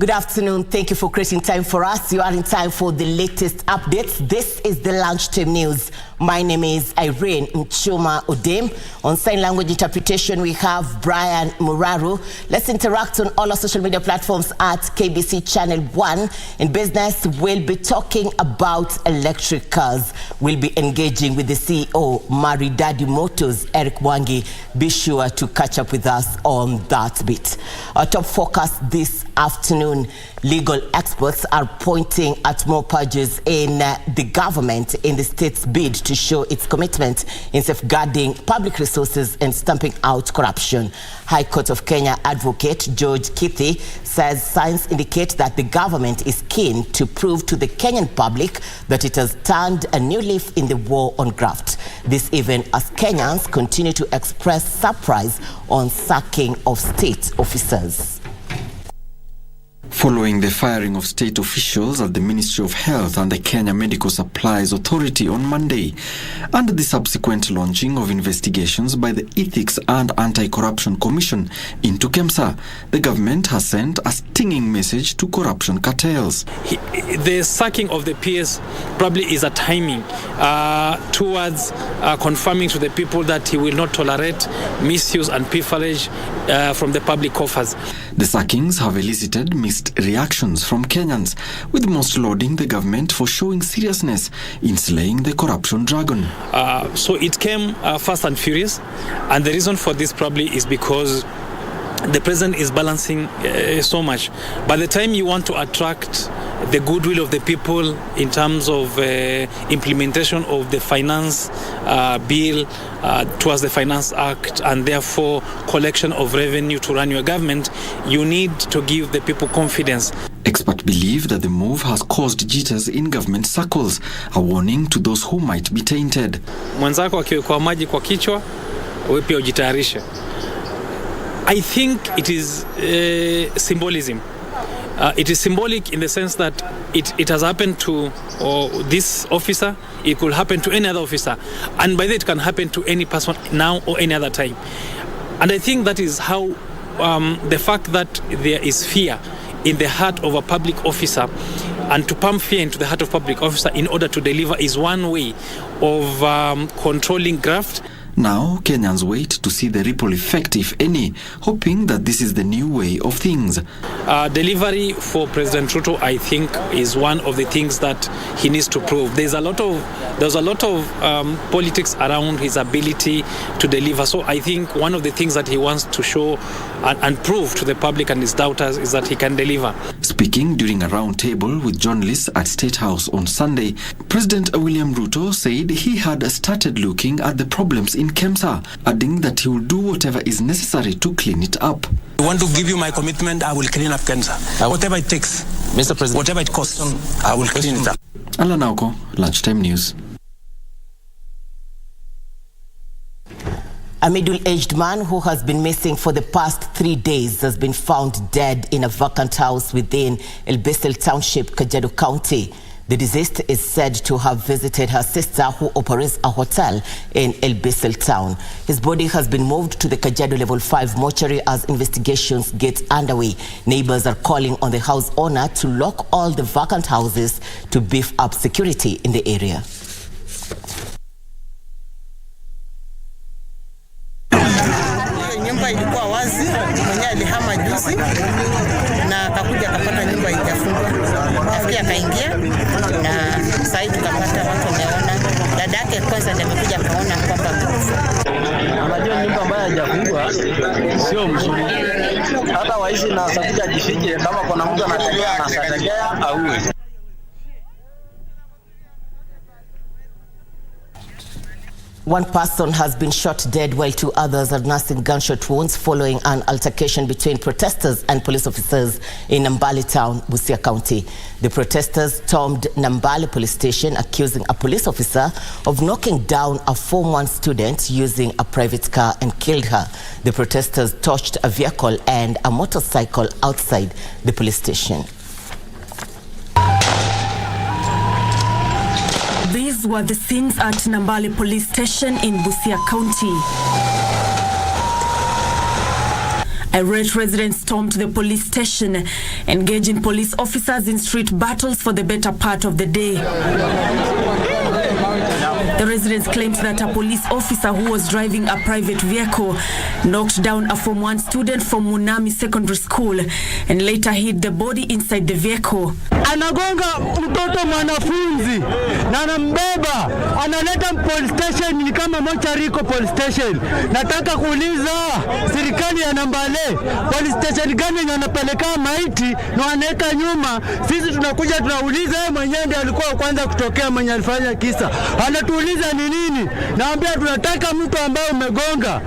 Good afternoon. Thank you for creating time for us. You are in time for the latest updates. This is the Lunchtime News. My name is Irene Muchuma. On sign language interpretation, we have Brian Muraru. Let's interact on all our social media platforms at KBC Channel 1. In business, we'll be talking about electric cars. We'll be engaging with the CEO, Maridadi Motors, Eric Wangi. Be sure to catch up with us on that bit. Our top focus this afternoon. Legal experts are pointing at more purges in the government in the state's bid to show its commitment in safeguarding public resources and stamping out corruption. High Court of Kenya advocate George Kithi says signs indicate that the government is keen to prove to the Kenyan public that it has turned a new leaf in the war on graft. This even as Kenyans continue to express surprise on sacking of state officers. Following the firing of state officials at the Ministry of Health and the Kenya Medical Supplies Authority on Monday, and the subsequent launching of investigations by the Ethics and Anti-Corruption Commission into KEMSA, the government has sent a stinging message to corruption cartels. The sacking of the PS probably is a timing towards confirming to the people that he will not tolerate misuse and pilferage from the public coffers. The sackings have elicited mixed reactions from Kenyans, with most lauding the government for showing seriousness in slaying the corruption dragon. So it came fast and furious, and the reason for this probably is because the president is balancing so much. By the time you want to attract the goodwill of the people in terms of implementation of the finance bill towards the Finance Act, and therefore collection of revenue to run your government, you need to give the people confidence. Experts believe that the move has caused jitters in government circles, a warning to those who might be tainted. Mwenzako akiwekwa maji kwa kichwa, wewe pia ujitayarishe. I think it is symbolism. It is symbolic in the sense that it has happened to this officer, it could happen to any other officer, and by that it can happen to any person now or any other time. And I think that is how the fact that there is fear in the heart of a public officer, and to pump fear into the heart of public officer in order to deliver, is one way of controlling graft. Now, Kenyans wait to see the ripple effect, if any, hoping that this is the new way of things. Delivery for President Ruto, I think, is one of the things that he needs to prove. There's a lot of politics around his ability to deliver. So I think one of the things that he wants to show and prove to the public and his doubters is that he can deliver. Speaking during a roundtable with journalists at State House on Sunday, President William Ruto said he had started looking at the problems in KEMSA, adding that he will do whatever is necessary to clean it up. I want to give you my commitment. I will clean up KEMSA. Whatever it takes, Mr. President, whatever it costs, I will clean it up. Alan Auko, Lunchtime News. A middle-aged man who has been missing for the past 3 days has been found dead in a vacant house within El Bissell Township, Kajiado County. The deceased is said to have visited her sister, who operates a hotel in El Bissell town. His body has been moved to the Kajiado Level 5 mortuary as investigations get underway. Neighbors are calling on the house owner to lock all the vacant houses to beef up security in the area. Nyumba ilikuwa wazi, mwenye alihama juzi na akakuja akapata nyumba haijafungwa. Nafikiri akaingia na sasa tukapata watu wameona. Dadake kwanza ndiye amekuja akaona kwamba unajua nyumba ambayo haijafungwa sio mzuri. Hata waishi na sakuja jishije kama kuna mtu anategea na sategea auwe. One person has been shot dead while 2 others are nursing gunshot wounds following an altercation between protesters and police officers in Nambale town, Busia County. The protesters stormed Nambale police station, accusing a police officer of knocking down a Form 1 student using a private car and killed her. The protesters torched a vehicle and a motorcycle outside the police station. These were the scenes at Nambale police station in Busia County. Irate residents stormed the police station, engaging police officers in street battles for the better part of the day. The residents claimed that a police officer who was driving a private vehicle knocked down a Form 1 student from Munami Secondary School and later hid the body inside the vehicle. Anagonga mtoto mwanafunzi na anambeba analeta police station, ni kama Mocharico police station. Nataka kuuliza serikali ya Nambale, police station gani wanapeleka maiti na wanaweka nyuma? Sisi tunakuja tunauliza, yeye mwenyewe ndiye alikuwa kwanza kutokea, mwenye alifanya kisa. Anatuuliza ni nini? Naambia tunataka mtu ambaye umegonga.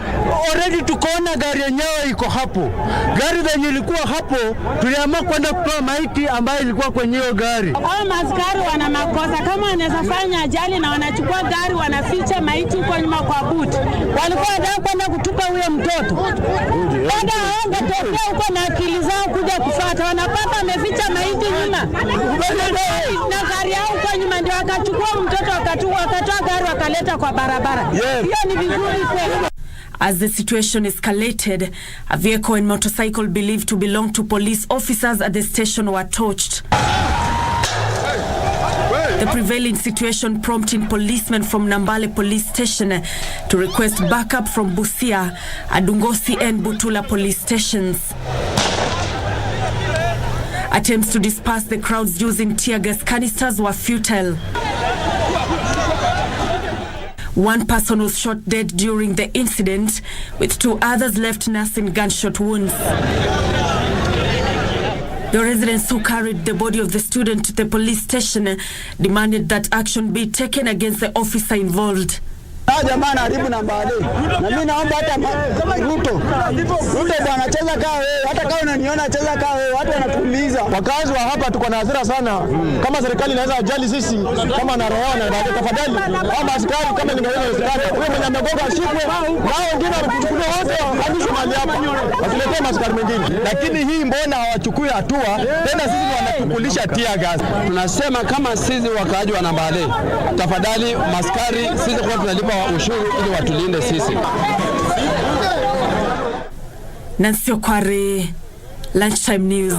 Already tukoona gari yenyewe iko hapo. Gari yenyewe ilikuwa hapo, tuliamua kwenda kutoa maiti ambayo ilikuwa kwenye hiyo gari. Hao maaskari wana makosa, kama wanaweza fanya ajali na wanachukua gari wanaficha maiti huko nyuma kwa buti. Walikuwa wanataka kwenda kutupa huyo mtoto. Baada wangetokea huko na akili zao kuja kufuata, wanapata ameficha maiti nyuma. Na gari yao huko nyuma ndio wakachukua mtoto wakatoa gari wakaleta kwa barabara. Hiyo ni vizuri kweli. As the situation escalated, a vehicle and motorcycle believed to belong to police officers at the station were torched. The prevailing situation prompting policemen from Nambale police station to request backup from Busia, Adungosi and Butula police stations. Attempts to disperse the crowds using tear gas canisters were futile. One person was shot dead during the incident, with 2 others left nursing gunshot wounds. The residents who carried the body of the student to the police station demanded that action be taken against the officer involved. Jamaa anaharibu Nambale. Na mimi naomba hata Ruto bwana, cheza kaa wewe, hata kama unaniona cheza kaa wewe, watu wanatuumiza. Wakazi wa hapa tuko na hasira sana. Kama serikali inaweza ajali sisi kama na roho na tafadhali, kama askari kama nimeweza askari, wewe mwenye amegonga ashikwe, wao wengine wanakuchukulia wote hadi mahali hapa. Wasiletee askari wengine. Lakini hii mbona hawachukui hatua? Tena sisi wanatukulisha tear gas. Tunasema kama sisi wakaaji wa Nambale, tafadhali askari sisi kwa tunalipa ushuru ili watulinde sisi. Nancy Okware, Lunchtime News.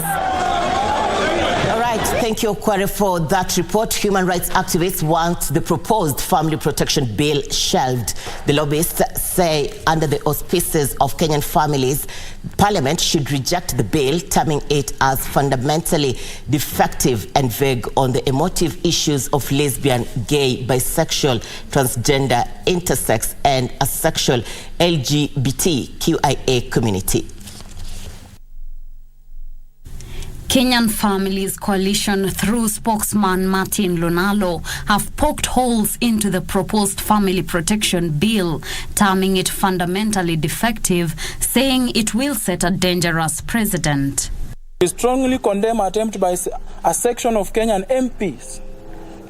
All right, thank you, Okware, for that report. Human rights activists want the proposed family protection bill shelved. The lobbyists say under the auspices of Kenyan families, Parliament should reject the bill, terming it as fundamentally defective and vague on the emotive issues of lesbian, gay, bisexual, transgender, intersex and asexual LGBTQIA community. Kenyan Families Coalition, through spokesman Martin Lunalo, have poked holes into the proposed family protection bill, terming it fundamentally defective, saying it will set a dangerous precedent. We strongly condemn attempt by a section of Kenyan MPs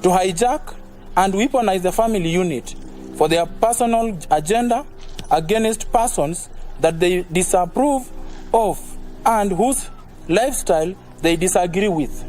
to hijack and weaponize the family unit for their personal agenda against persons that they disapprove of and whose lifestyle they disagree with.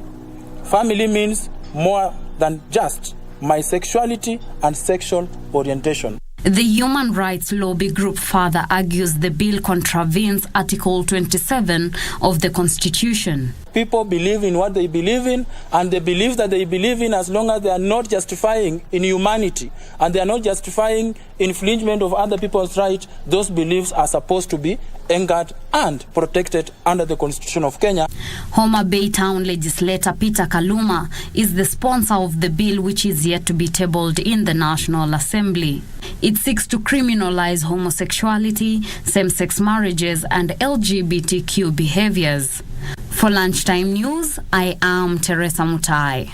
Family means more than just my sexuality and sexual orientation. The human rights lobby group Fattah argues the bill contravenes Article 27 of the Constitution. People believe in what they believe in, and they believe that they believe in as long as they are not justifying inhumanity and they are not justifying infringement of other people's rights. Those beliefs are supposed to be anchored and protected under the Constitution of Kenya. Homa Bay Town legislator Peter Kaluma is the sponsor of the bill, which is yet to be tabled in the National Assembly. It seeks to criminalize homosexuality, same-sex marriages and LGBTQ behaviors. For Lunchtime News, I am Teresa Mutai.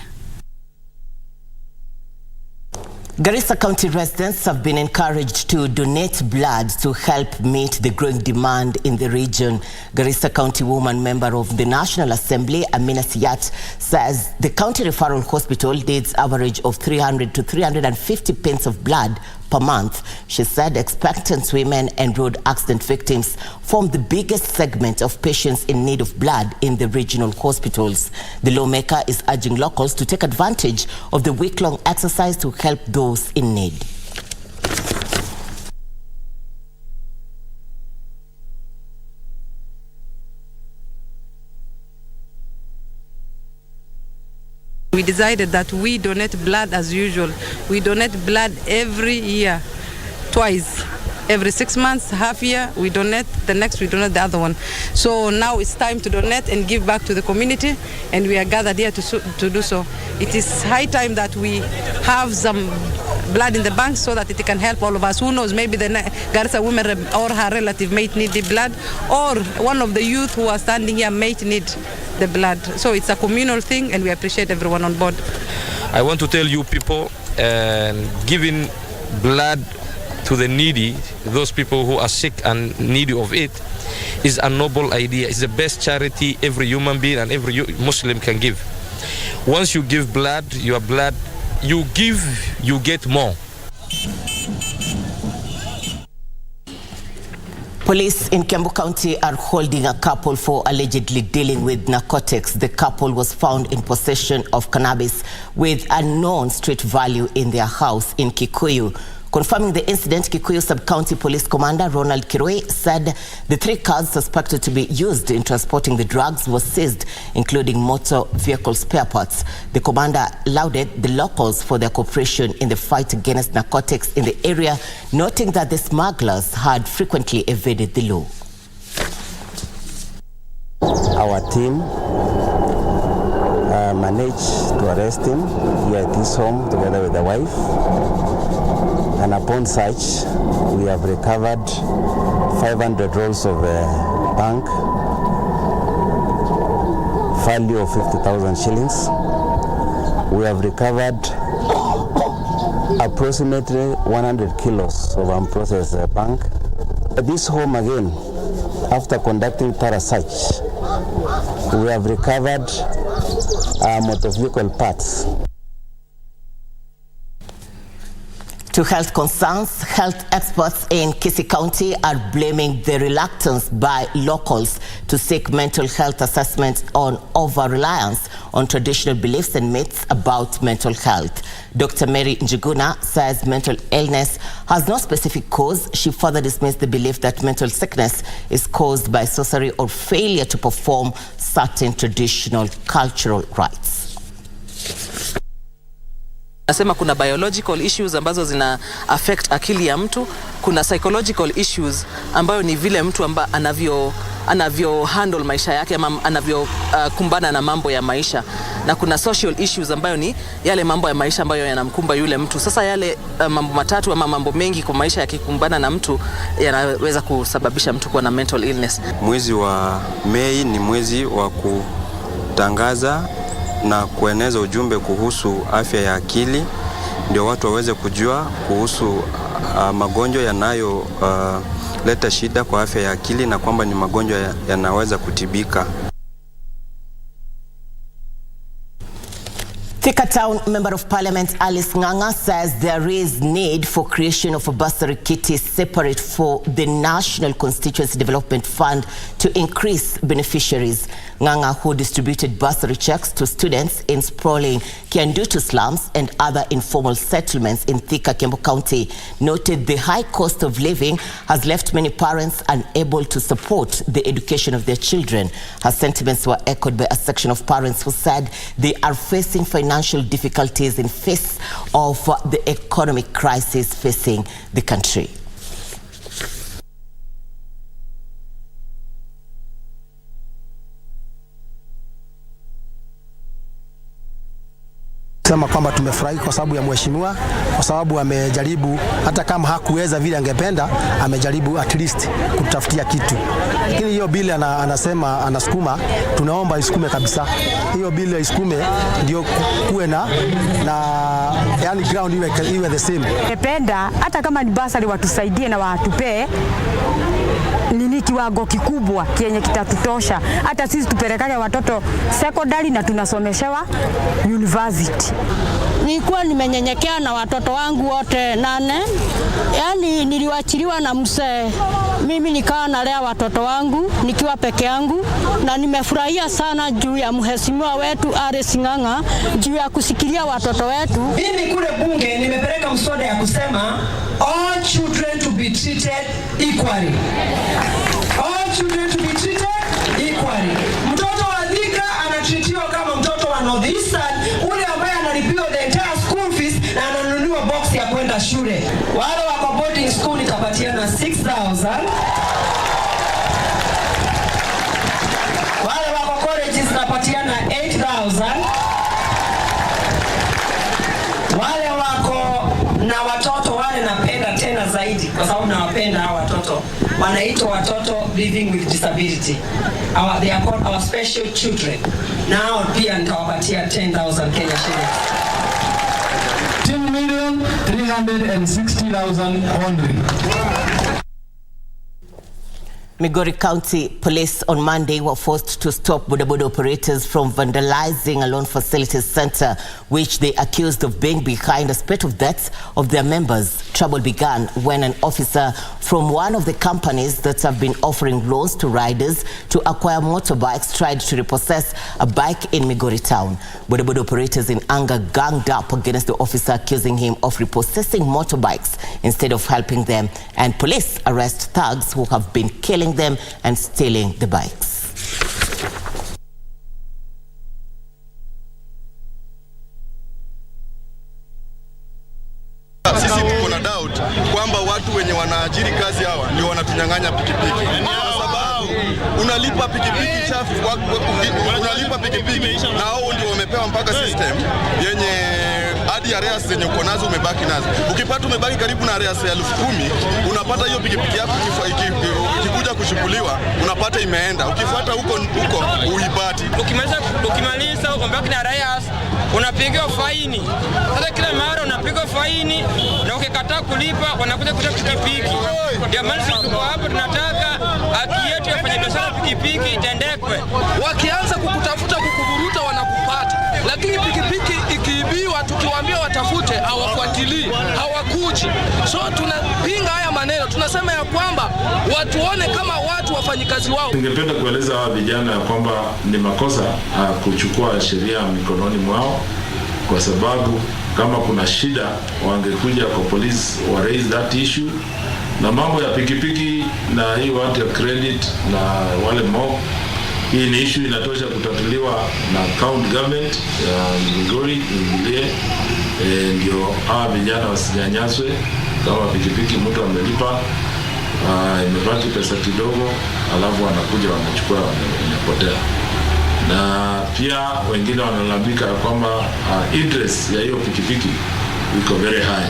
Garissa County residents have been encouraged to donate blood to help meet the growing demand in the region. Garissa County woman member of the National Assembly, Amina Siyat, says the county referral hospital needs average of 300 to 350 pints of blood per month. She said expectant women and road accident victims form the biggest segment of patients in need of blood in the regional hospitals. The lawmaker is urging locals to take advantage of the week-long exercise to help those in need. We decided that we donate blood as usual. We donate blood every year, twice. Every 6 months, half year, we donate, the next we donate the other one. So now it's time to donate and give back to the community, and we are gathered here to do so. It is high time that we have some blood in the bank so that it can help all of us. Who knows, maybe the Garissa woman or her relative may need the blood, or one of the youth who are standing here may need the blood. So it's a communal thing, and we appreciate everyone on board. I want to tell you people, giving blood to the needy, those people who are sick and needy of it, is a noble idea. It's the best charity every human being and every Muslim can give. Once you give blood, your blood, you give, you get more. Police in Campbell County are holding a couple for allegedly dealing with narcotics. The couple was found in possession of cannabis with unknown street value in their house in Kikuyu. Confirming the incident, Kikuyu Sub-County Police Commander Ronald Kirui said the 3 cars suspected to be used in transporting the drugs was seized, including motor vehicle spare parts. The commander lauded the locals for their cooperation in the fight against narcotics in the area, noting that the smugglers had frequently evaded the law. Our team managed to arrest him here at his home together with the wife. And upon search, we have recovered 500 rolls of bank, value of 50,000 shillings. We have recovered approximately 100 kilos of unprocessed bank. At this home again, after conducting thorough search, we have recovered motor vehicle parts. To health concerns, health experts in KBC County are blaming the reluctance by locals to seek mental health assessments on over-reliance on traditional beliefs and myths about mental health. Dr. Mary Njuguna says mental illness has no specific cause. She further dismissed the belief that mental sickness is caused by sorcery or failure to perform certain traditional cultural rites. Nasema kuna biological issues ambazo zina affect akili ya mtu, kuna psychological issues ambayo ni vile mtu anavyo handle maisha yake ama anavyo kumbana na mambo ya maisha, na kuna social issues ambayo ni yale mambo ya maisha ambayo yanamkumba yule mtu. Sasa yale mambo matatu ama mambo mengi kwa maisha yakikumbana na mtu yanaweza kusababisha mtu kuwa na mental illness. Mwezi wa Mei ni mwezi wa kutangaza na kueneza ujumbe kuhusu afya ya akili, ndio watu waweze kujua kuhusu magonjwa yanayo leta shida kwa afya ya akili na kwamba ni magonjwa yanaweza kutibika. Thika Town Member of Parliament Alice Nganga says there is need for creation of a bursary kitty separate for the National Constituency Development Fund to increase beneficiaries. Nganga, who distributed bursary checks to students in sprawling Kiandutu slums and other informal settlements in Thika, Campbell County, noted the high cost of living has left many parents unable to support the education of their children. Her sentiments were echoed by a section of parents who said they are facing financial difficulties in face of the economic crisis facing the country. Sema kwamba tumefurahi kwa sababu ya mheshimiwa, kwa sababu amejaribu, hata kama hakuweza vile angependa, amejaribu at least kutafutia kitu. Lakini hiyo bili anasema anasukuma, tunaomba isukume kabisa. Hiyo bili isukume ndio kuwe na yani ground iwe the same. Ningependa hata kama ni basari watusaidie na watupee nini kiwango kikubwa kienye kitatutosha. Hata sisi tupelekage watoto secondary na tunasomeshewa university. Nilikuwa nimenyenyekea na watoto wangu wote 8. Yaani niliwachiliwa na mzee. Mimi nikawa nalea watoto wangu nikiwa peke yangu, na nimefurahia sana juu ya mheshimiwa wetu Alice Nganga juu ya kusikilia watoto wetu. Mimi kule bunge nimepeleka mswada ya kusema all children to be treated equally. All children to be treated equally. Mtoto wa Thika anatritiwa kama mtoto wa Northeastern, ule tunapatiana 6,000. Wale wako colleges tunapatiana 8,000. Wale wako na watoto wale napenda tena zaidi kwa sababu nawapenda hao watoto. Wanaitwa watoto living with disability. They are called our special children. Nao pia nitawapatia 10,000 Kenya shillings. 10,360,000 only. Migori County Police on Monday were forced to stop bodaboda operators from vandalizing a loan facilities center, which they accused of being behind a spate of deaths of their members. Trouble began when an officer from one of the companies that have been offering loans to riders to acquire motorbikes tried to repossess a bike in Migori town. Bodaboda operators in anger ganged up against the officer, accusing him of repossessing motorbikes instead of helping them, and police arrest thugs who have been killing them and stealing the bikes. Sisi tuko na doubt kwamba watu wenye wanaajiri kazi hawa ndio wanatunyang'anya pikipiki. Kwa sababu unalipa pikipiki chafu, unalipa pikipiki na hao ndio wamepewa mpaka system yenye hadi areas zenye uko nazo umebaki nazo. Ukipata umebaki karibu na areas ya 10,000, unapata hiyo pikipiki yako ikikuja kuchukuliwa unapata imeenda. Ukifuata huko uipati. Ukimaliza umebaki na areas unapigiwa faini. Sasa kila mara unapigwa faini na ukikataa kulipa wanakuja kuchukua pikipiki. Ndio maana sisi tuko hapa tunataka haki yetu ya kufanya biashara pikipiki itendekwe. Wakianza kukutafuta kukuburuta wanakupata. Lakini pikipiki ikiibiwa tukiwaambia watafute hawafuatilii, hawakuji. So tunapinga haya maneno. Tunasema ya kwamba watuone kama watu wafanyikazi wao. Ningependa kueleza hawa vijana ya kwamba ni makosa kuchukua sheria mikononi mwao, kwa sababu kama kuna shida wangekuja kwa polisi wa raise that issue. Na mambo ya pikipiki na hii watu ya credit na wale mob, hii ni issue inatosha kutatuliwa na county government ya Migori ingilie, ndio hawa vijana wasinyanyaswe. Kama pikipiki mtu amelipa imebaki pesa kidogo, alafu wanakuja wanachukua wanapotea. Na pia wengine wanalalamika kwamba interest ya hiyo pikipiki iko very high.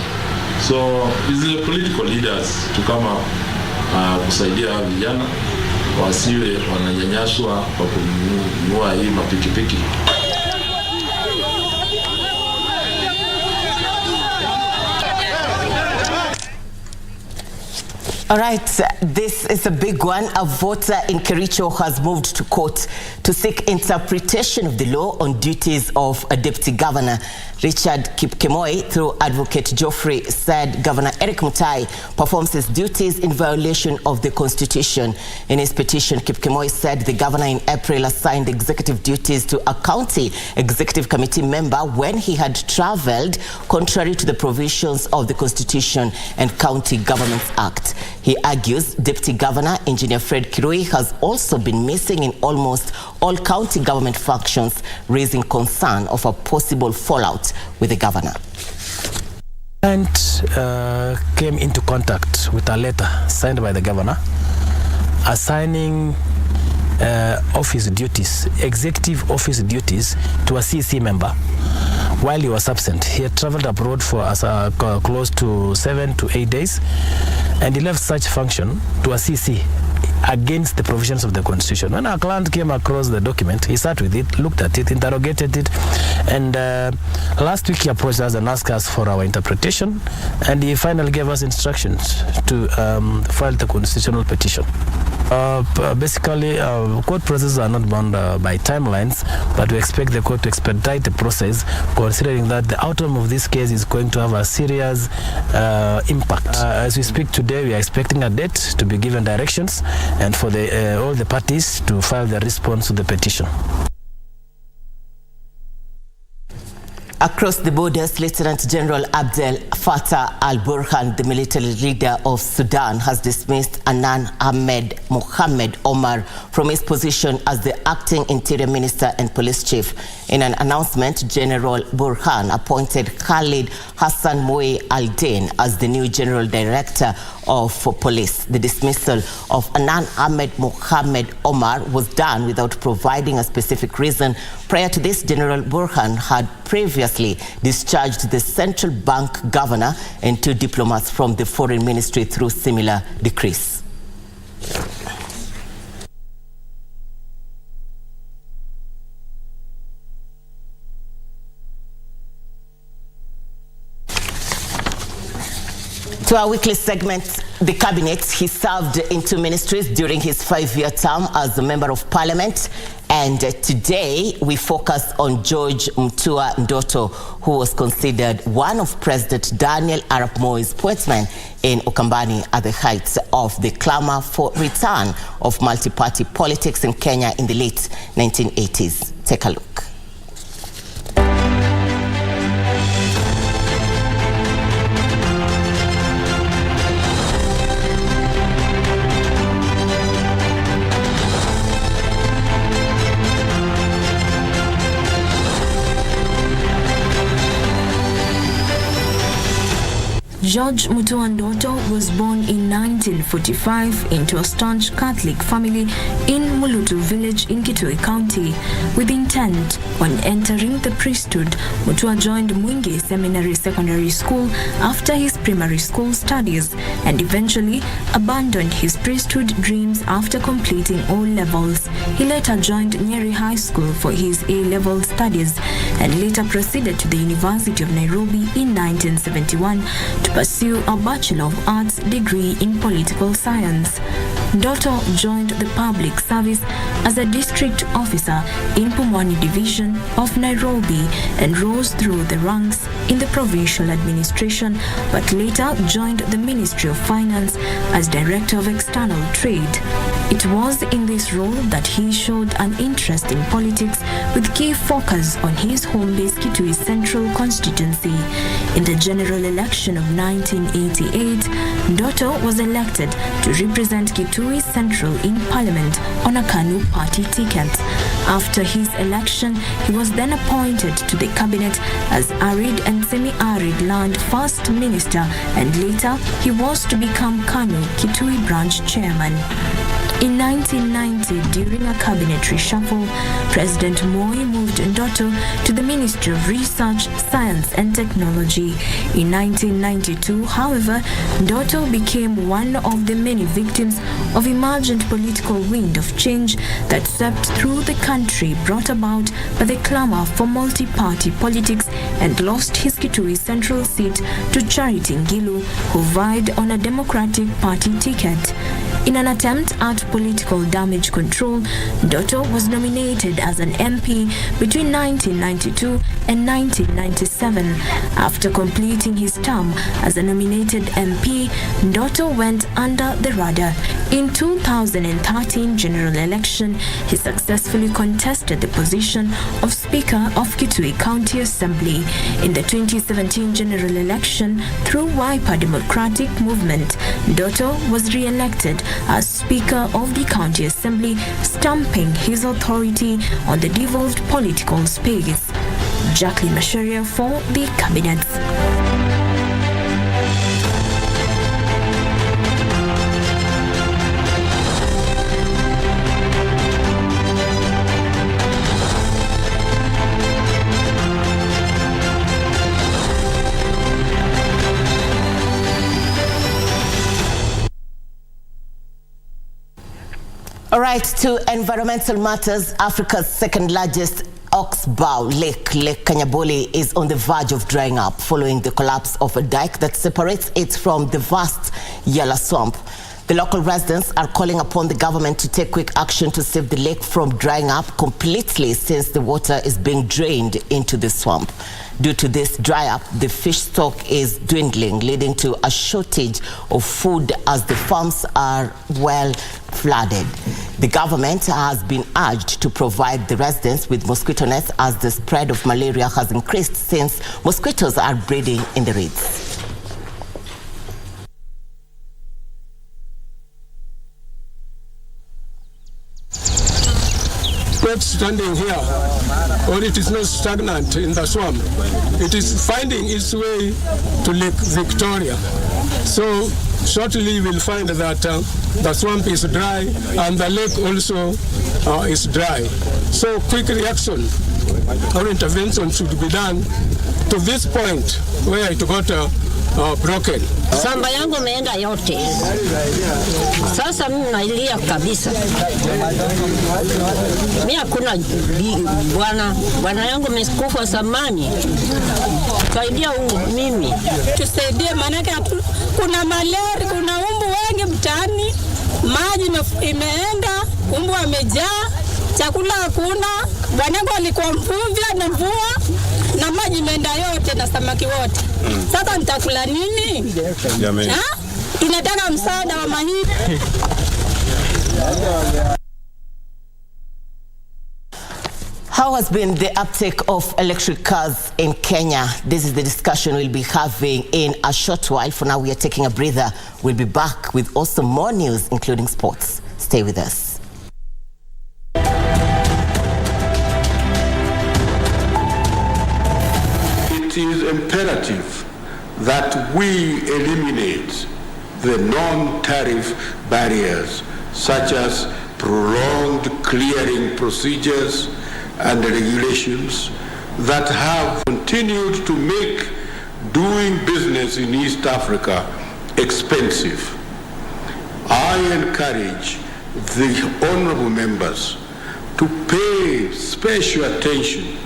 So these political leaders to come up kusaidia vijana wasiwe wananyanyaswa kwa kununua hii mapikipiki. All right, this is a big one. A voter in Kericho has moved to court to seek interpretation of the law on duties of a deputy governor. Richard Kipkemoi, through Advocate Geoffrey, said Governor Eric Mutai performs his duties in violation of the Constitution. In his petition, Kipkemoi said the governor in April assigned executive duties to a county executive committee member when he had travelled contrary to the provisions of the Constitution and County Governments Act. He argues Deputy Governor Engineer Fred Kirui has also been missing in almost all county government functions, raising concern of a possible fallout with the governor. And came into contact with a letter signed by the governor assigning office duties, executive office duties, to a CC member while he was absent. He had traveled abroad for close to 7 to 8 days, and he left such function to a CC against the provisions of the Constitution. When our client came across the document, he sat with it, looked at it, interrogated it, and last week he approached us and asked us for our interpretation, and he finally gave us instructions to file the constitutional petition. Basically, court processes are not bound by timelines, but we expect the court to expedite the process, considering that the outcome of this case is going to have a serious impact. As we speak today, we are expecting a date to be given directions and for all the parties to file their response to the petition. Across the borders, Lieutenant General Abdel Fattah al-Burhan, the military leader of Sudan, has dismissed Anan Ahmed Mohamed Omar from his position as the acting interior minister and police chief. In an announcement, General Burhan appointed Khalid Hassan Moe Al-Din as the new General Director of Police. The dismissal of Anan Ahmed Mohammed Omar was done without providing a specific reason. Prior to this, General Burhan had previously discharged the Central Bank Governor and 2 diplomats from the Foreign Ministry through similar decrees. To our weekly segment, the cabinet. He served in 2 ministries during his 5-year term as a member of parliament. And today we focus on George Mutua Ndoto, who was considered one of President Daniel Arap Moi's appointment in Ukambani at the height of the clamor for return of multi-party politics in Kenya in the late 1980s. Take a look. George Mutua Ndoto was born in 1945 into a staunch Catholic family in Mulutu village in Kitui County. With intent on entering the priesthood, Mutua joined Mwingi Seminary Secondary School after his primary school studies and eventually abandoned his priesthood dreams after completing O-levels. He later joined Nyeri High School for his A-level studies and later proceeded to the University of Nairobi in 1971 to pursue a Bachelor of Arts degree in Political Science. Ndoto joined the public service as a district officer in Pumwani Division of Nairobi and rose through the ranks in the provincial administration, but later joined the Ministry of Finance as Director of External Trade. It was in this role that he showed an interest in politics with key focus on his home-based Kitui Central constituency. In the general election of 1988, Ndoto was elected to represent Kitui Central in Parliament on a KANU party ticket. After his election, he was then appointed to the cabinet as Arid and Semi-Arid Land First Minister, and later he was to become KANU Kitui Branch Chairman. In 1990, during a cabinet reshuffle, President Moi moved Ndoto to the Ministry of Research, Science and Technology. In 1992, however, Ndoto became one of the many victims of emergent political wind of change that swept through the country, brought about by the clamor for multi-party politics, and lost his Kitui Central seat to Charity Ngilu, who vied on a Democratic Party ticket. In an attempt at political damage control, Ndoto was nominated as an MP between 1992 and 1997. After completing his term as a nominated MP, Ndoto went under the radar. In 2013 general election, he successfully contested the position of Speaker of Kitui County Assembly. In the 2017 general election, through Wiper Democratic Movement, Ndoto was re-elected as Speaker of the County Assembly, stamping his authority on the devolved political space. Jacqueline Masharia for the Cabinet. All right, to environmental matters. Africa's second largest oxbow lake, Lake Kanyaboli, is on the verge of drying up following the collapse of a dike that separates it from the vast Yala swamp. The local residents are calling upon the government to take quick action to save the lake from drying up completely, since the water is being drained into the swamp. Due to this dry up, the fish stock is dwindling, leading to a shortage of food as the farms are well flooded. The government has been urged to provide the residents with mosquito nets, as the spread of malaria has increased since mosquitoes are breeding in the reeds. not standing here, or it is not stagnant in the swamp. It is finding its way to Lake Victoria. So shortly we'll find that the swamp is dry and the lake also is dry. So quick reaction or intervention should be done to this point where it got broken. Samba yangu meenda yote. Sasa mimi nailia kabisa. Mimi hakuna bwana yangu amekufa zamani. Saidia mimi. Tusaidie maana kuna malaria, kuna umbu wengi mtaani. Maji imeenda, umbu wamejaa, chakula hakuna. Bwanangu alikuwa mvuvi na mvua na maji imeenda yote na samaki wote. Sasa nitakula nini? Tunataka msaada wa mahindi. How has been the uptake of electric cars in Kenya? This is the discussion we'll be having in a short while. For now, we are taking a breather. We'll be back with also more news, including sports. Stay with us. It is imperative that we eliminate the non-tariff barriers, such as prolonged clearing procedures and regulations that have continued to make doing business in East Africa expensive. I encourage the honorable members to pay special attention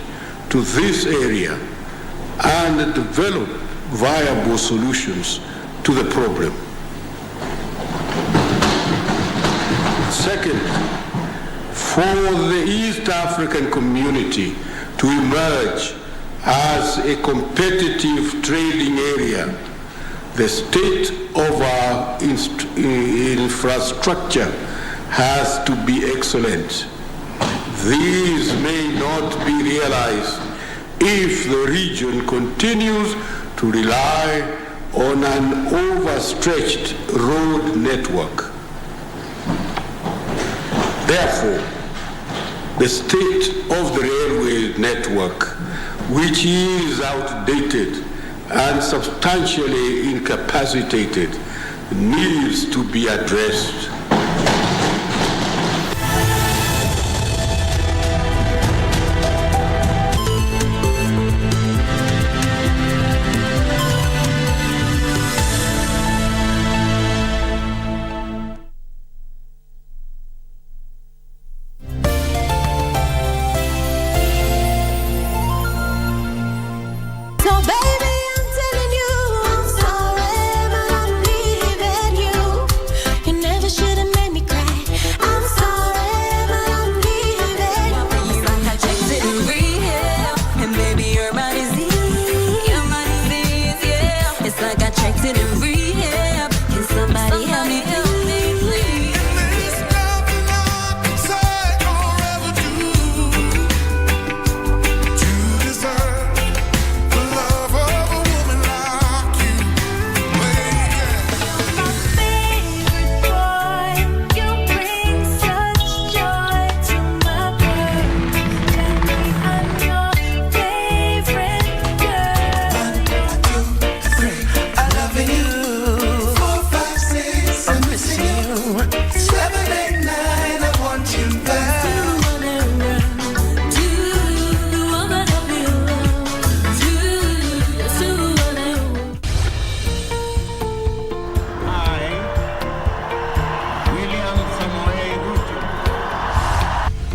to this area and develop viable solutions to the problem. Second, for the East African community to emerge as a competitive trading area, the state of our infrastructure has to be excellent. These may not be realized if the region continues to rely on an overstretched road network. Therefore, the state of the railway network, which is outdated and substantially incapacitated, needs to be addressed.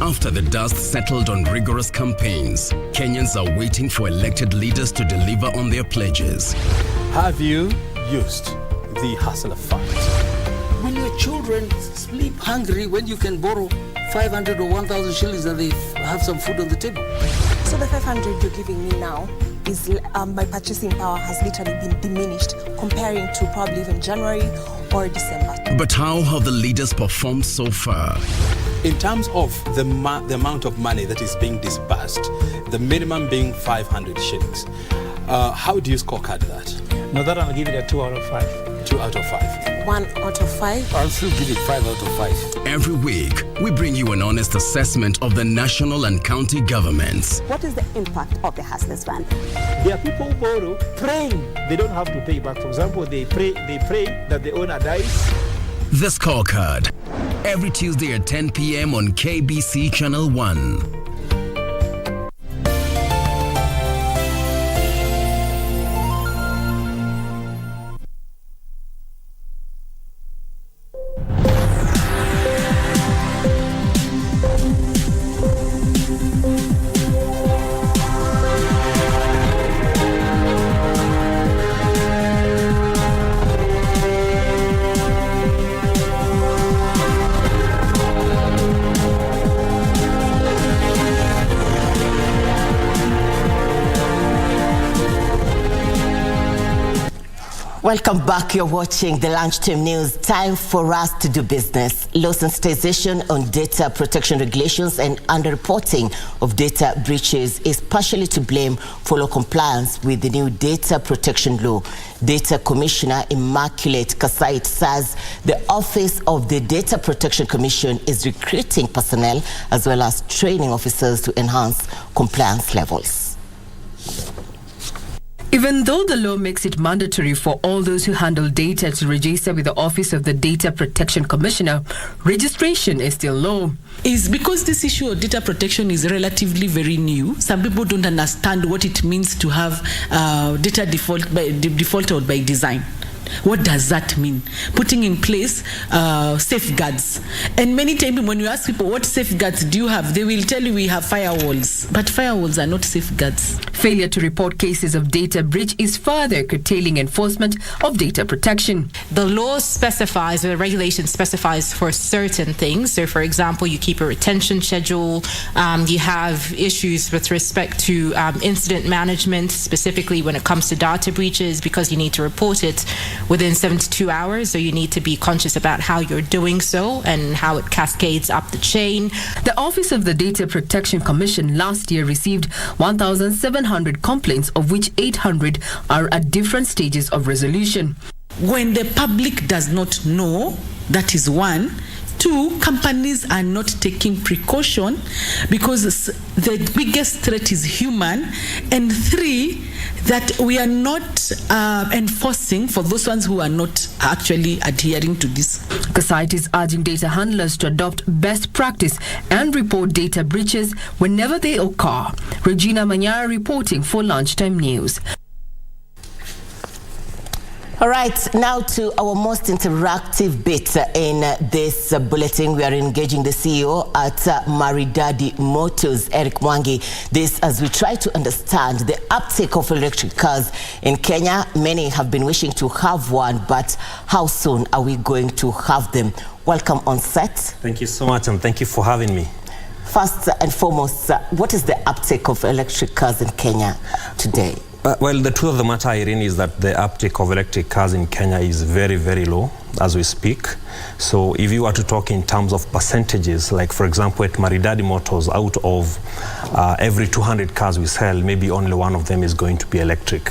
After the dust settled on rigorous campaigns, Kenyans are waiting for elected leaders to deliver on their pledges. Have you used the hustler fund? Will your children sleep hungry when you can borrow 500 or 1,000 shillings and they have some food on the table? So the 500 you're giving me now is my purchasing power has literally been diminished comparing to probably even January or December. But how have the leaders performed so far? In terms of the amount of money that is being disbursed, the minimum being 500 shillings, how do you scorecard that? No, that I'll give it a 2 out of 5. 2 out of 5. 1 out of 5? I'll still give it 5 out of 5. Every week, we bring you an honest assessment of the national and county governments. What is the impact of the Hustlers Fund? There are people who borrow praying they don't have to pay back. For example, they pray that the owner dies. The Scorecard. Every Tuesday at 10 p.m. on KBC Channel 1. Welcome back. You're watching the Lunchtime News. Time for us to do business. Low sensitization on data protection regulations and underreporting of data breaches is partially to blame for low compliance with the new data protection law. Data Commissioner Immaculate Kasait says the Office of the Data Protection Commission is recruiting personnel as well as training officers to enhance compliance levels. Even though the law makes it mandatory for all those who handle data to register with the Office of the Data Protection Commissioner, registration is still low. Is because this issue of data protection is relatively very new. Some people don't understand what it means to have data defaulted by design. What does that mean? Putting in place safeguards. And many times when you ask people what safeguards do you have, they will tell you we have firewalls. But firewalls are not safeguards. Failure to report cases of data breach is further curtailing enforcement of data protection. The law specifies, or the regulation specifies for certain things. So for example, you keep a retention schedule. You have issues with respect to incident management, specifically when it comes to data breaches, because you need to report it within 72 hours, so you need to be conscious about how you're doing so and how it cascades up the chain. The Office of the Data Protection Commission last year received 1,700 complaints, of which 800 are at different stages of resolution. When the public does not know, that is one. Two, companies are not taking precaution because the biggest threat is human. And three, that we are not enforcing for those ones who are not actually adhering to this. Kasait is urging data handlers to adopt best practice and report data breaches whenever they occur. Regina Manyara reporting for Lunchtime News. All right, now to our most interactive bit in this bulletin. We are engaging the CEO at Maridadi Motors, Eric Mwangi. This as we try to understand the uptake of electric cars in Kenya. Many have been wishing to have one, but how soon are we going to have them? Welcome on set. Thank you so much, and thank you for having me. First and foremost, what is the uptake of electric cars in Kenya today? Well, the truth of the matter, Irene, is that the uptake of electric cars in Kenya is very, very low as we speak. So if you were to talk in terms of percentages, like for example at Maridadi Motors, out of every 200 cars we sell, maybe only one of them is going to be electric.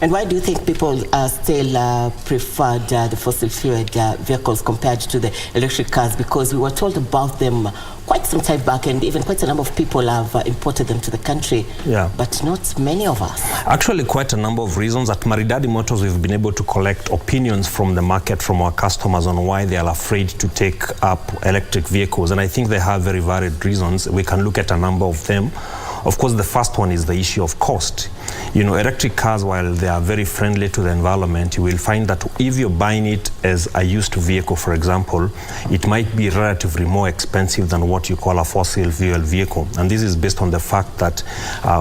And why do you think people still preferred the fossil fuel vehicles compared to the electric cars? Because we were told about them quite some time back, and even quite a number of people have imported them to the country, but not many of us. Actually, quite a number of reasons. At Maridadi Motors, we've been able to collect opinions from the market, from our customers, on why they are afraid to take up electric vehicles. And I think they have very varied reasons. We can look at a number of them. Of course, the first one is the issue of cost. You know, electric cars, while they are very friendly to the environment, you will find that if you're buying it as a used vehicle, for example, it might be relatively more expensive than what you call a fossil fuel vehicle. And this is based on the fact that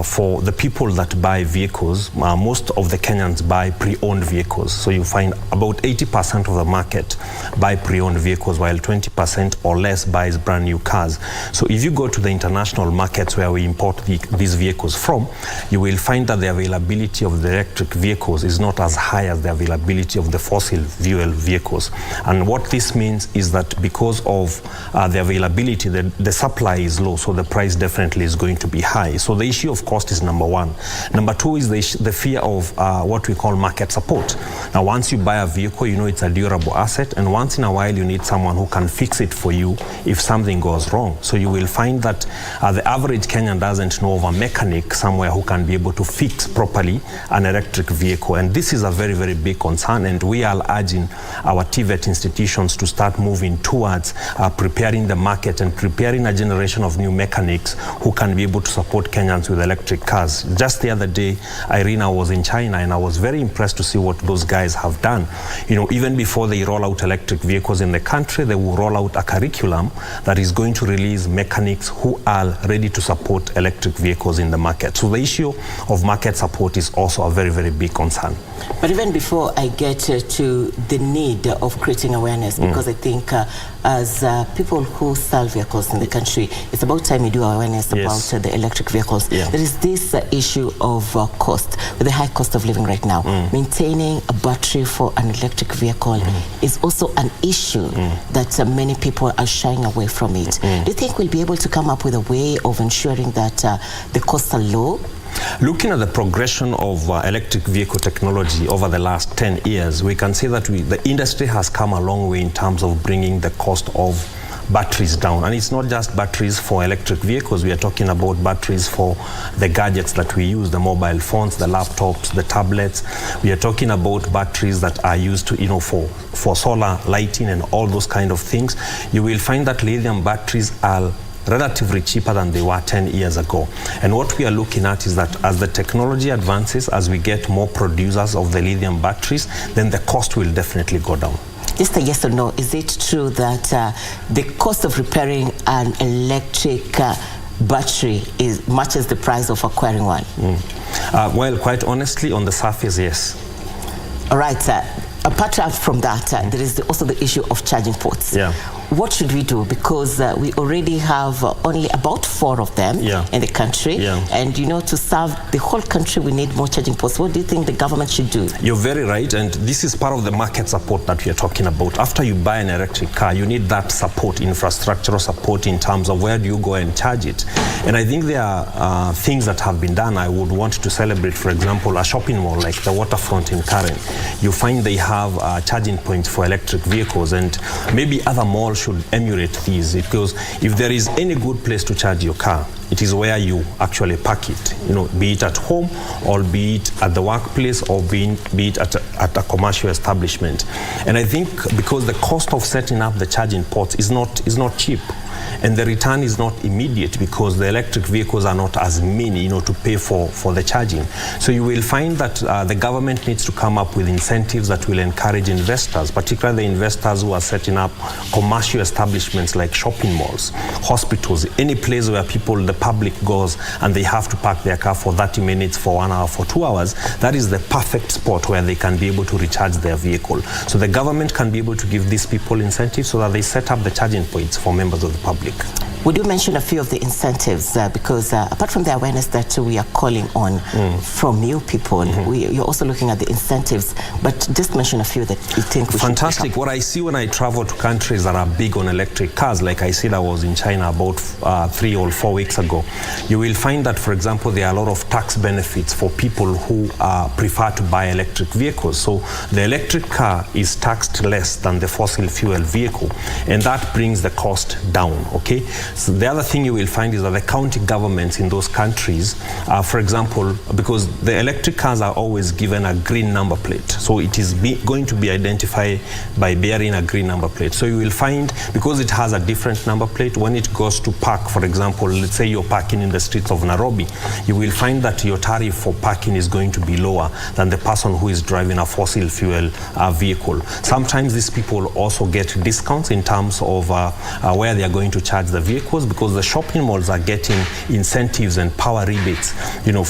for the people that buy vehicles, most of the Kenyans buy pre-owned vehicles. So you find about 80% of the market buy pre-owned vehicles, while 20% or less buys brand new cars. So if you go to the international markets where we import these vehicles from, you will find that the availability of the electric vehicles is not as high as the availability of the fossil fuel vehicles. And what this means is that because of the availability, the supply is low, so the price definitely is going to be high. So the issue of cost is number one. Number two is the fear of what we call market support. Now, once you buy a vehicle, you know it's a durable asset, and once in a while you need someone who can fix it for you if something goes wrong. So you will find that the average Kenyan doesn't know of a mechanic somewhere who can be able to fix properly an electric vehicle. And this is a very, very big concern, and we are urging our TVET institutions to start moving towards preparing the market and preparing a generation of new mechanics who can be able to support Kenyans with electric cars. Just the other day, Irene, was in China, and I was very impressed to see what those guys have done. You know, even before they roll out electric vehicles in the country, they will roll out a curriculum that is going to release mechanics who are ready to support electric vehicles in the market. So the issue of market support is also a very, very big concern. But even before I get to the need of creating awareness, because I think as people who sell vehicles in the country, it's about time we do awareness about the electric vehicles. There is this issue of cost, with the high cost of living right now. Maintaining a battery for an electric vehicle is also an issue that many people are shying away from it. Do you think we'll be able to come up with a way of ensuring that the costs are low? Looking at the progression of electric vehicle technology over the last 10 years, we can say that the industry has come a long way in terms of bringing the cost of batteries down. And it's not just batteries for electric vehicles. We are talking about batteries for the gadgets that we use, the mobile phones, the laptops, the tablets. We are talking about batteries that are used to, for solar lighting and all those kind of things. You will find that lithium batteries are relatively cheaper than they were 10 years ago. And what we are looking at is that as the technology advances, as we get more producers of the lithium batteries, then the cost will definitely go down. Just a yes or no, is it true that the cost of repairing an electric battery matches the price of acquiring one? Well, quite honestly, on the surface, yes. All right, apart from that, there is also the issue of charging ports. What should we do? Because we already have only about 4 of them in the country. And to serve the whole country, we need more charging ports. What do you think the government should do? You're very right, and this is part of the market support that we are talking about. After you buy an electric car, you need that support, infrastructural support in terms of where do you go and charge it. And I think there are things that have been done. I would want to celebrate, for example, a shopping mall like the Waterfront in Karen. You find they have charging points for electric vehicles, and maybe other malls should emulate these, because if there is any good place to charge your car, it is where you actually park it, be it at home or be it at the workplace or be it at a commercial establishment. And I think because the cost of setting up the charging ports is not cheap, and the return is not immediate because the electric vehicles are not as many, to pay for the charging. So you will find that the government needs to come up with incentives that will encourage investors, particularly the investors who are setting up commercial establishments like shopping malls, hospitals, any place where the public goes and they have to park their car for 30 minutes, for 1 hour, for 2 hours. That is the perfect spot where they can be able to recharge their vehicle. So the government can be able to give these people incentives so that they set up the charging points for members of the public. We do mention a few of the incentives because apart from the awareness that we are calling on from you people, you're also looking at the incentives, but just mention a few that you think we Fantastic. What I see when I travel to countries that are big on electric cars, like I said, I was in China about 3 or 4 weeks ago, you will find that, for example, there are a lot of tax benefits for people who prefer to buy electric vehicles. So the electric car is taxed less than the fossil fuel vehicle, and that brings the cost down, okay? So the other thing you will find is that the county governments in those countries, for example, because the electric cars are always given a green number plate, so it is going to be identified by bearing a green number plate. So you will find, because it has a different number plate, when it goes to park, for example, let's say you're parking in the streets of Nairobi, you will find that your tariff for parking is going to be lower than the person who is driving a fossil fuel vehicle. Sometimes these people also get discounts in terms of where they are going to charge the vehicle. vehicles because the shopping malls are getting incentives and power rebates,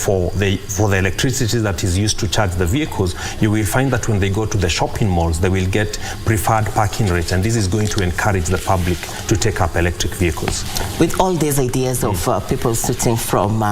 for the electricity that is used to charge the vehicles. You will find that when they go to the shopping malls, they will get preferred parking rates, and this is going to encourage the public to take up electric vehicles. With all these ideas of people switching from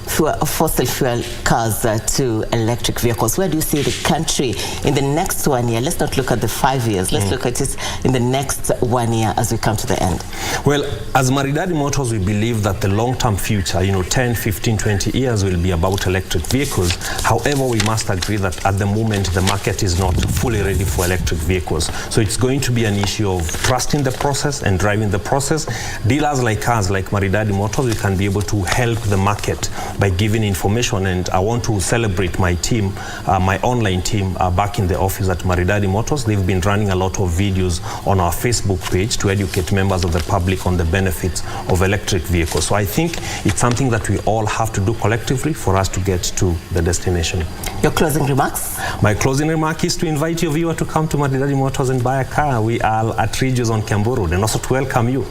fossil fuel cars to electric vehicles, where do you see the country in the next 1 year? Let's not look at the 5 years. Let's look at it in the next 1 year as we come to the end. Well, as Maridadi Motors, we believe that the long-term future, 10, 15, 20 years will be about electric vehicles. However, we must agree that at the moment, the market is not fully ready for electric vehicles. So it's going to be an issue of trusting the process and driving the process. Dealers like us, like Maridadi Motors, we can be able to help the market by giving information. And I want to celebrate my team, my online team back in the office at Maridadi Motors. They've been running a lot of videos on our Facebook page to educate members of the public on the benefits of electric vehicles. So I think it's something that we all have to do collectively for us to get to the destination. Your closing remarks? My closing remark is to invite your viewer to come to Maridadi Motors and buy a car. We are at Regis on Campbell Road, and also to welcome you.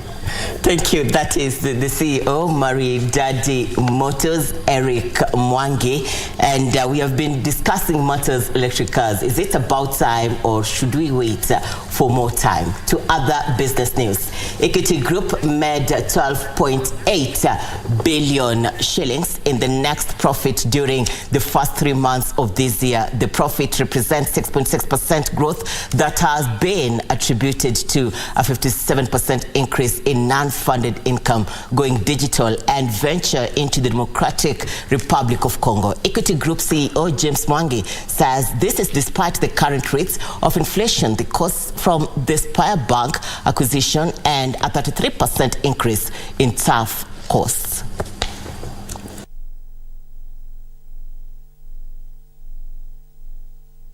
Thank you. That is the CEO, Maridadi Motors, Eric Mwangi. And we have been discussing Motors electric cars. Is it about time or should we wait for more time? To other business news. Equity Group made 12.8 billion shillings in the next profit during the first 3 months of this year. The profit represents 6.6% growth that has been attributed to a 57% increase in non-funded income going digital and venture into the Democratic Republic of Congo. Equity Group CEO James Mwangi says this is despite the current rates of inflation, the costs from the Spire Bank acquisition, and a 33% increase in staff costs.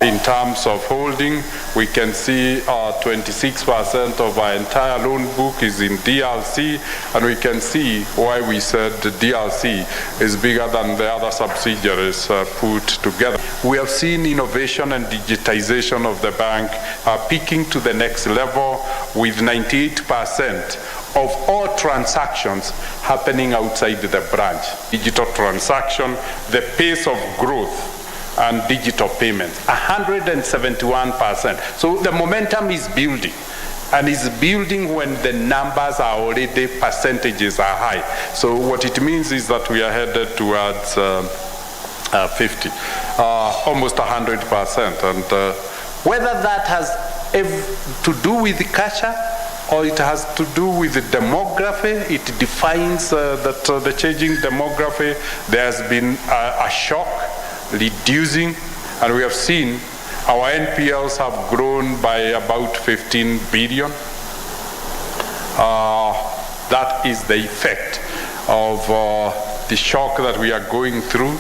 In terms of holding, we can see 26% of our entire loan book is in DRC, and we can see why we said the DRC is bigger than the other subsidiaries put together. We have seen innovation and digitization of the bank peaking to the next level, with 98% of all transactions happening outside the branch. Digital transaction, the pace of growth and digital payments, 171%. So the momentum is building, and is building when the numbers are already, percentages are high. So what it means is that we are headed towards 50, almost 100%. And whether that has to do with the culture or it has to do with the demography, it defines that the changing demography. There has been a shock reducing, and we have seen our NPLs have grown by about 15 billion. That is the effect of the shock that we are going through.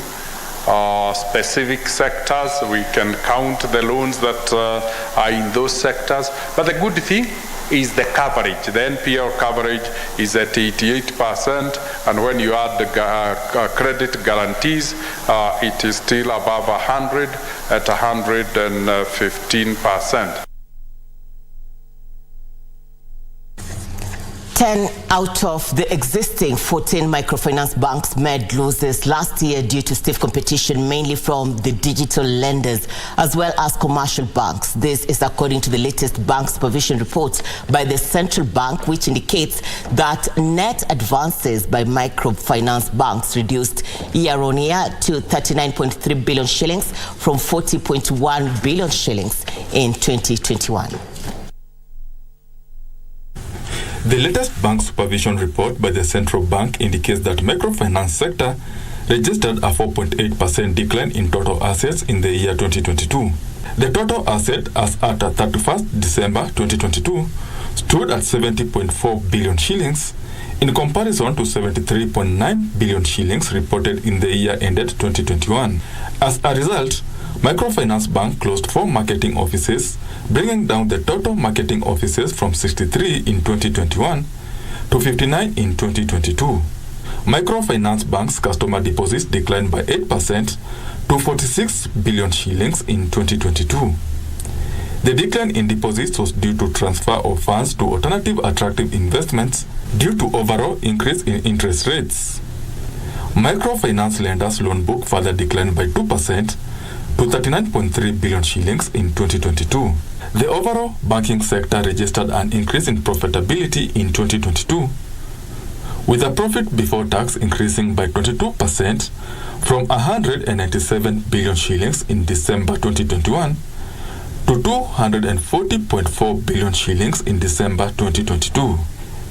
Specific sectors, we can count the loans that are in those sectors. But the good thing is the coverage. The NPL coverage is at 88%, and when you add the credit guarantees, it is still above 100 at 115%. 10 out of the existing 14 microfinance banks made losses last year due to stiff competition, mainly from the digital lenders as well as commercial banks. This is according to the latest bank supervision report by the central bank, which indicates that net advances by microfinance banks reduced year on year to 39.3 billion shillings from 40.1 billion shillings in 2021. The latest bank supervision report by the central bank indicates that microfinance sector registered a 4.8% decline in total assets in the year 2022. The total asset as at 31st December 2022 stood at 70.4 billion shillings in comparison to 73.9 billion shillings reported in the year ended 2021. As a result, Microfinance Bank closed 4 marketing offices, bringing down the total marketing offices from 63 in 2021 to 59 in 2022. Microfinance Bank's customer deposits declined by 8% to 46 billion shillings in 2022. The decline in deposits was due to transfer of funds to alternative attractive investments due to overall increase in interest rates. Microfinance lenders' loan book further declined by 2% to 39.3 billion shillings in 2022. The overall banking sector registered an increase in profitability in 2022, with a profit before tax increasing by 22% from 197 billion shillings in December 2021 to 240.4 billion shillings in December 2022.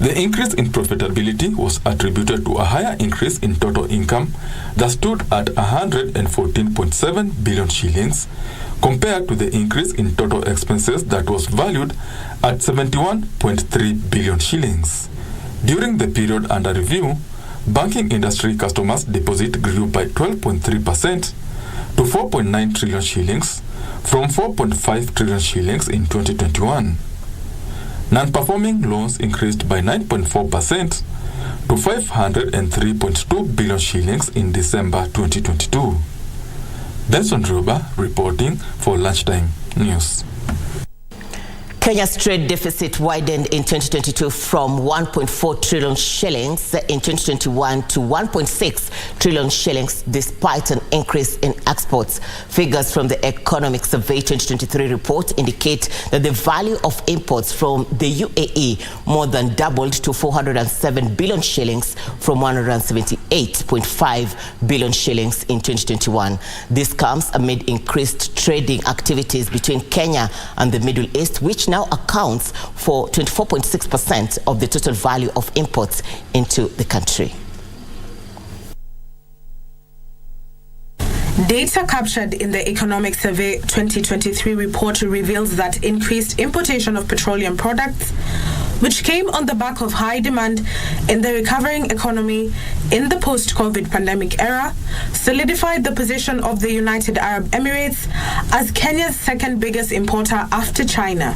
The increase in profitability was attributed to a higher increase in total income that stood at 114.7 billion shillings compared to the increase in total expenses that was valued at 71.3 billion shillings. During the period under review, banking industry customers' deposit grew by 12.3% to 4.9 trillion shillings from 4.5 trillion shillings in 2021. Non-performing loans increased by 9.4% to 503.2 billion shillings in December 2022. Benson Ruba reporting for Lunchtime News. Kenya's trade deficit widened in 2022 from 1.4 trillion shillings in 2021 to 1.6 trillion shillings despite an increase in exports. Figures from the Economic Survey 2023 report indicate that the value of imports from the UAE more than doubled to 407 billion shillings from 178.5 billion shillings in 2021. This comes amid increased trading activities between Kenya and the Middle East, which now accounts for 24.6% of the total value of imports into the country. Data captured in the Economic Survey 2023 report reveals that increased importation of petroleum products, which came on the back of high demand in the recovering economy in the post-COVID pandemic era, solidified the position of the United Arab Emirates as Kenya's second biggest importer after China.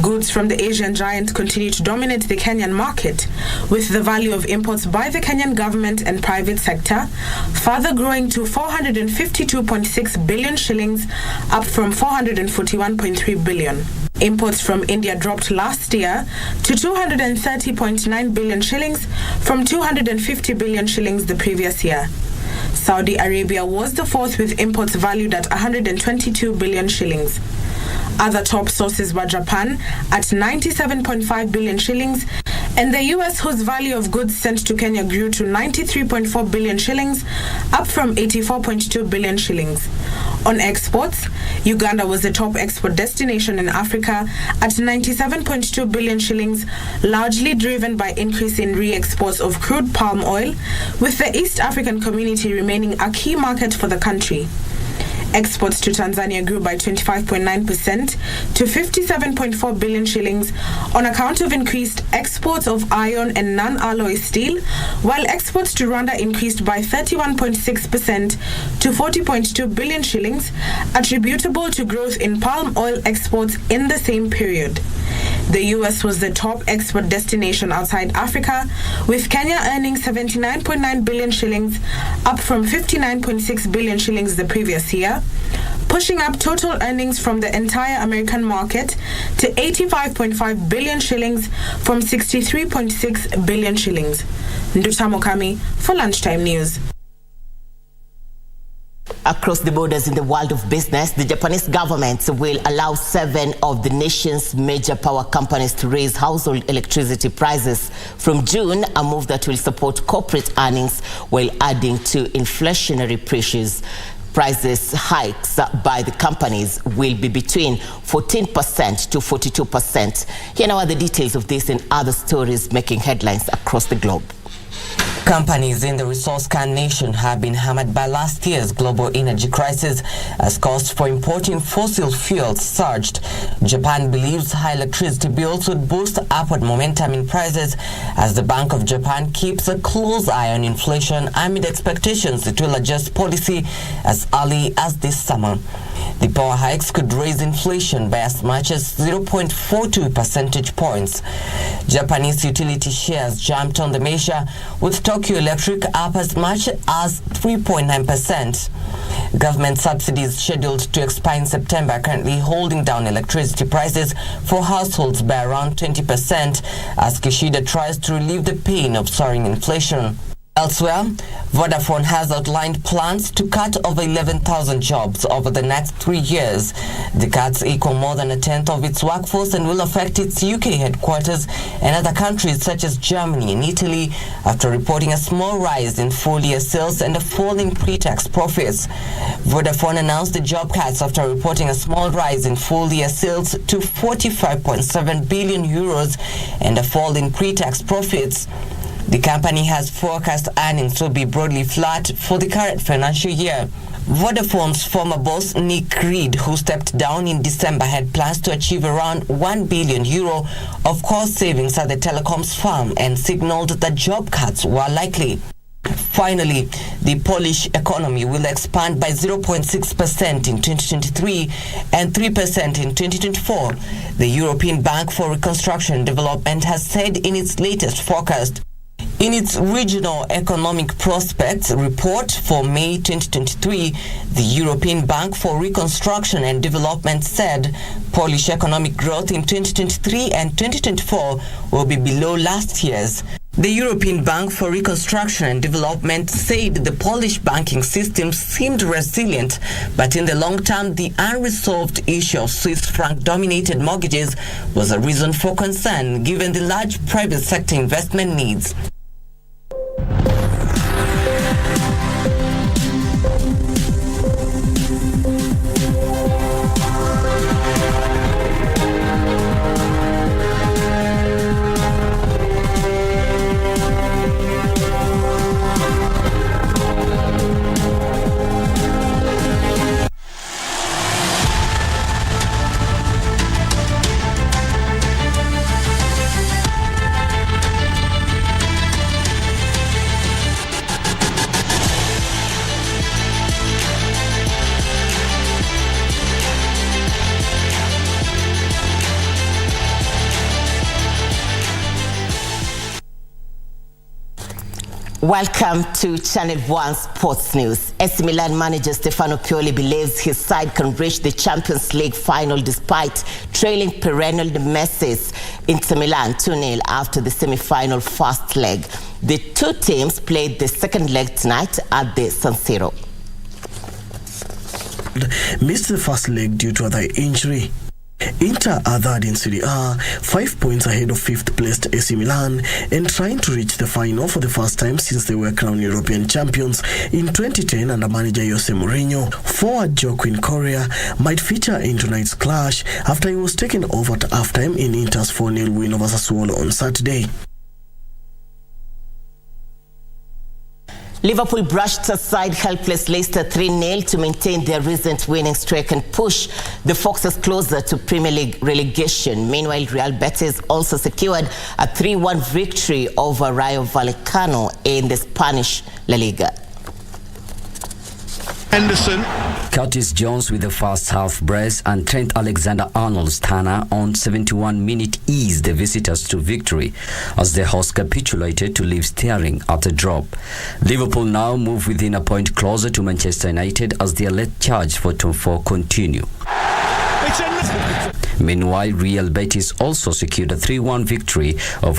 Goods from the Asian giant continue to dominate the Kenyan market, with the value of imports by the Kenyan government and private sector further growing to 452.6 billion shillings, up from 441.3 billion. Imports from India dropped last year to 230.9 billion shillings from 250 billion shillings the previous year. Saudi Arabia was the fourth with imports valued at 122 billion shillings. Other top sources were Japan at 97.5 billion shillings and the US, whose value of goods sent to Kenya grew to 93.4 billion shillings, up from 84.2 billion shillings. On exports, Uganda was the top export destination in Africa at 97.2 billion shillings, largely driven by increase in re-exports of crude palm oil, with the East African community remaining a key market for the country. Exports to Tanzania grew by 25.9% to 57.4 billion shillings on account of increased exports of iron and non-alloy steel, while exports to Rwanda increased by 31.6% to 40.2 billion shillings, attributable to growth in palm oil exports in the same period. The US was the top export destination outside Africa, with Kenya earning 79.9 billion shillings, up from 59.6 billion shillings the previous year, pushing up total earnings from the entire American market to 85.5 billion shillings from 63.6 billion shillings. Nduta Mokami for Lunchtime News. Across the borders in the world of business, the Japanese government will allow 7 of the nation's major power companies to raise household electricity prices from June, a move that will support corporate earnings while adding to inflationary pressures. Prices hikes by the companies will be between 14% to 42%. Here now are the details of this and other stories making headlines across the globe. Companies in the resource-can nation have been hammered by last year's global energy crisis as costs for importing fossil fuels surged. Japan believes high electricity bills would boost upward momentum in prices as the Bank of Japan keeps a close eye on inflation amid expectations it will adjust policy as early as this summer. The power hikes could raise inflation by as much as 0.42 percentage points. Japanese utility shares jumped on the measure, with Tokyo Electric up as much as 3.9%. Government subsidies scheduled to expire in September are currently holding down electricity prices for households by around 20% as Kishida tries to relieve the pain of soaring inflation. Elsewhere, Vodafone has outlined plans to cut over 11,000 jobs over the next 3 years. The cuts equal more than a tenth of its workforce and will affect its UK headquarters and other countries such as Germany and Italy after reporting a small rise in full-year sales and a fall in pre-tax profits. Vodafone announced the job cuts after reporting a small rise in full-year sales to 45.7 billion euros and a fall in pre-tax profits. The company has forecast earnings to be broadly flat for the current financial year. Vodafone's former boss, Nick Reed, who stepped down in December, had plans to achieve around €1 billion of cost savings at the telecoms firm and signaled that job cuts were likely. Finally, the Polish economy will expand by 0.6% in 2023 and 3% in 2024, the European Bank for Reconstruction and Development has said in its latest forecast. In its Regional Economic Prospects report for May 2023, the European Bank for Reconstruction and Development said Polish economic growth in 2023 and 2024 will be below last year's. The European Bank for Reconstruction and Development said the Polish banking system seemed resilient, but in the long term, the unresolved issue of Swiss franc-dominated mortgages was a reason for concern given the large private sector investment needs. Welcome to Channel 1 Sports News. AC Milan manager Stefano Pioli believes his side can reach the Champions League final despite trailing perennial Nemesis Inter Milan 2-0 after the semi-final first leg. The two teams played the second leg tonight at the San Siro. Missed the first leg due to other injury. Inter are third in Serie A, 5 points ahead of fifth-placed AC Milan, and trying to reach the final for the first time since they were crowned European champions in 2010 under manager Jose Mourinho. Forward Joaquin Correa might feature in tonight's clash after he was taken over at halftime in Inter's 4-0 win over Sassuolo on Saturday. Liverpool brushed aside helpless Leicester 3-0 to maintain their recent winning streak and push the Foxes closer to Premier League relegation. Meanwhile, Real Betis also secured a 3-1 victory over Rayo Vallecano in the Spanish La Liga. Henderson. Curtis Jones with the first half brace and Trent Alexander-Arnold's Tanner on 71-minute eased the visitors to victory as the hosts capitulated to leave staring at a drop. Liverpool now move within a point closer to Manchester United as their late charge for top 4 continue. Meanwhile, Real Betis also secured a 3-1 victory over